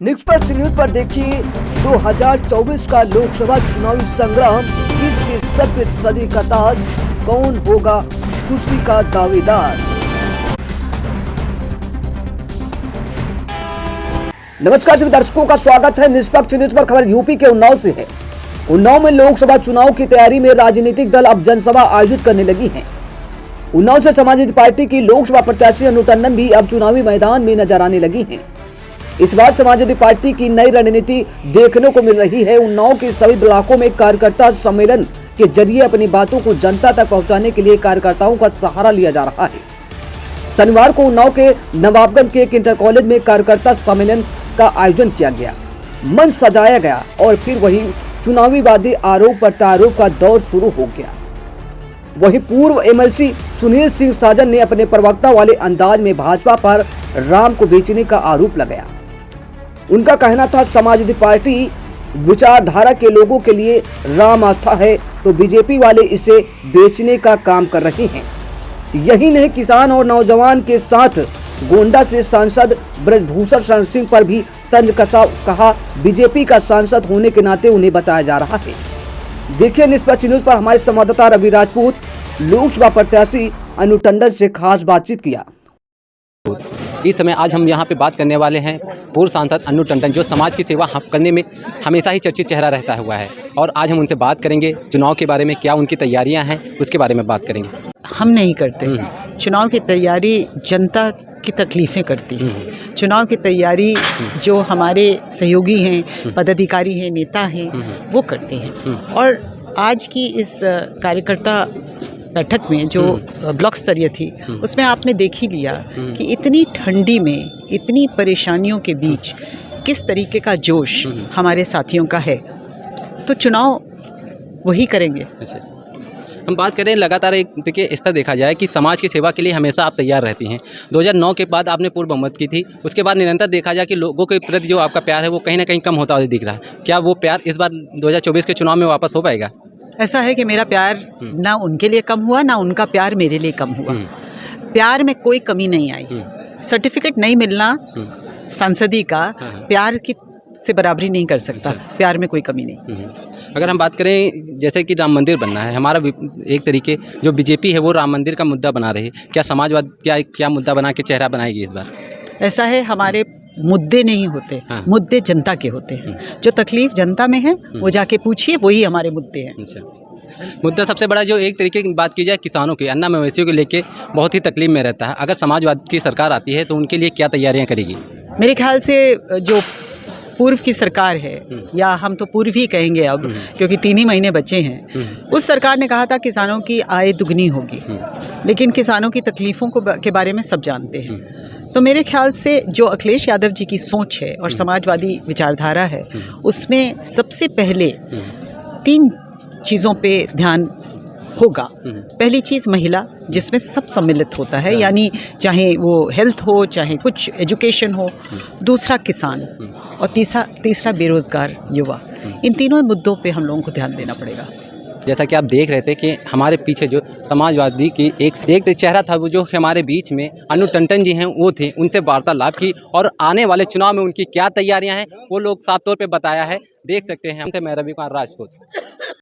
निष्पक्ष न्यूज पर देखिए 2024 का लोकसभा चुनावी संग्राम, इसकी 7वीं सदी का ताज, कौन होगा कुर्सी का दावेदार। नमस्कार सभी दर्शकों का स्वागत है निष्पक्ष न्यूज पर। खबर यूपी के उन्नाव से है। उन्नाव में लोकसभा चुनाव की तैयारी में राजनीतिक दल अब जनसभा आयोजित करने लगी हैं। उन्नाव से समाजवादी पार्टी की लोकसभा प्रत्याशी अनु टंडन भी अब चुनावी मैदान में नजर आने लगी हैं। इस बार समाजवादी पार्टी की नई रणनीति देखने को मिल रही है। उन्नाव के सभी ब्लॉकों में कार्यकर्ता सम्मेलन के जरिए अपनी बातों को जनता तक पहुंचाने के लिए कार्यकर्ताओं का सहारा लिया जा रहा है। शनिवार को उन्नाव के नवाबगंज के एक इंटर कॉलेज में कार्यकर्ता सम्मेलन का आयोजन किया गया, मंच सजाया गया और फिर वही चुनावी वादी आरोप प्रत्यारोप का दौर शुरू हो गया। वही पूर्व एमएलसी सुनील सिंह साजन ने अपने प्रवक्ता वाले अंदाज में भाजपा पर राम को बेचने का आरोप लगाया। उनका कहना था, समाजवादी पार्टी विचारधारा के लोगों के लिए राम आस्था है तो बीजेपी वाले इसे बेचने का काम कर रहे हैं। यही नहीं, किसान और नौजवान के साथ गोंडा से सांसद ब्रजभूषण शरण सिंह पर भी तंज कसा। कहा, बीजेपी का सांसद होने के नाते उन्हें बचाया जा रहा है। देखिए निष्पक्ष न्यूज पर हमारे संवाददाता रवि राजपूत लोकसभा प्रत्याशी अनु टंडन से खास बातचीत किया। इस समय आज हम यहाँ पे बात करने वाले हैं पूर्व सांसद अनु टंडन, जो समाज की सेवा करने में हमेशा ही चर्चित चेहरा रहता हुआ है। और आज हम उनसे बात करेंगे चुनाव के बारे में, क्या उनकी तैयारियां हैं उसके बारे में बात करेंगे। हम नहीं करते चुनाव की तैयारी, जनता की तकलीफ़ें करती हैं। चुनाव की तैयारी जो हमारे सहयोगी हैं, पदाधिकारी हैं, नेता हैं, वो करते हैं। और आज की इस कार्यकर्ता बैठक में जो ब्लॉक स्तरीय थी, उसमें आपने देख ही लिया कि इतनी ठंडी में, इतनी परेशानियों के बीच किस तरीके का जोश हमारे साथियों का है। तो चुनाव वही करेंगे। अच्छा, हम बात करें लगातार एक देखिए स्तर देखा जाए कि समाज की सेवा के लिए हमेशा आप तैयार रहती हैं। 2009 के बाद आपने पूर्व बहुमत की थी, उसके बाद निरंतर देखा जाए कि लोगों के प्रति जो आपका प्यार है वो कहीं ना कहीं कम होता हुआ दिख रहा है। क्या वो प्यार इस बार 2024 के चुनाव में वापस हो पाएगा? ऐसा है कि मेरा प्यार ना उनके लिए कम हुआ, ना उनका प्यार मेरे लिए कम हुआ। प्यार में कोई कमी नहीं आई। सर्टिफिकेट नहीं मिलना सांसदी का प्यार की से बराबरी नहीं कर सकता। प्यार में कोई कमी नहीं। अगर हम बात करें जैसे कि राम मंदिर बनना है, हमारा एक तरीके जो बीजेपी है वो राम मंदिर का मुद्दा बना रही है, क्या समाजवाद क्या मुद्दा बना के चेहरा बनाएगी इस बार? ऐसा है, हमारे मुद्दे नहीं होते, मुद्दे जनता के होते हैं। जो तकलीफ जनता में है वो जाके पूछिए, वही हमारे मुद्दे हैं। अच्छा, मुद्दा सबसे बड़ा जो एक तरीके की बात की जाए किसानों के, अन्ना मवेशियों को लेके बहुत ही तकलीफ में रहता है। अगर समाजवाद की सरकार आती है तो उनके लिए क्या तैयारियां करेगी? मेरे ख्याल से जो पूर्व की सरकार है, या हम तो पूर्व ही कहेंगे अब, क्योंकि 3 ही महीने बचे हैं, उस सरकार ने कहा था किसानों की आय दुगनी होगी। लेकिन किसानों की तकलीफ़ों के बारे में सब जानते हैं। तो मेरे ख्याल से जो अखिलेश यादव जी की सोच है और समाजवादी विचारधारा है, उसमें सबसे पहले 3 चीज़ों पे ध्यान होगा। पहली चीज़ महिला, जिसमें सब सम्मिलित होता है, यानी चाहे वो हेल्थ हो, चाहे कुछ एजुकेशन हो। दूसरा किसान, और तीसरा बेरोज़गार युवा। इन तीनों मुद्दों पे हम लोगों को ध्यान देना पड़ेगा। जैसा कि आप देख रहे थे कि हमारे पीछे जो समाजवादी की एक चेहरा था, वो जो हमारे बीच में अनु टंडन जी हैं वो थे, उनसे वार्तालाप की और आने वाले चुनाव में उनकी क्या तैयारियां हैं वो लोग साफ तौर पे बताया है। देख सकते हैं। हमसे मैं रवि कुमार राजपूत।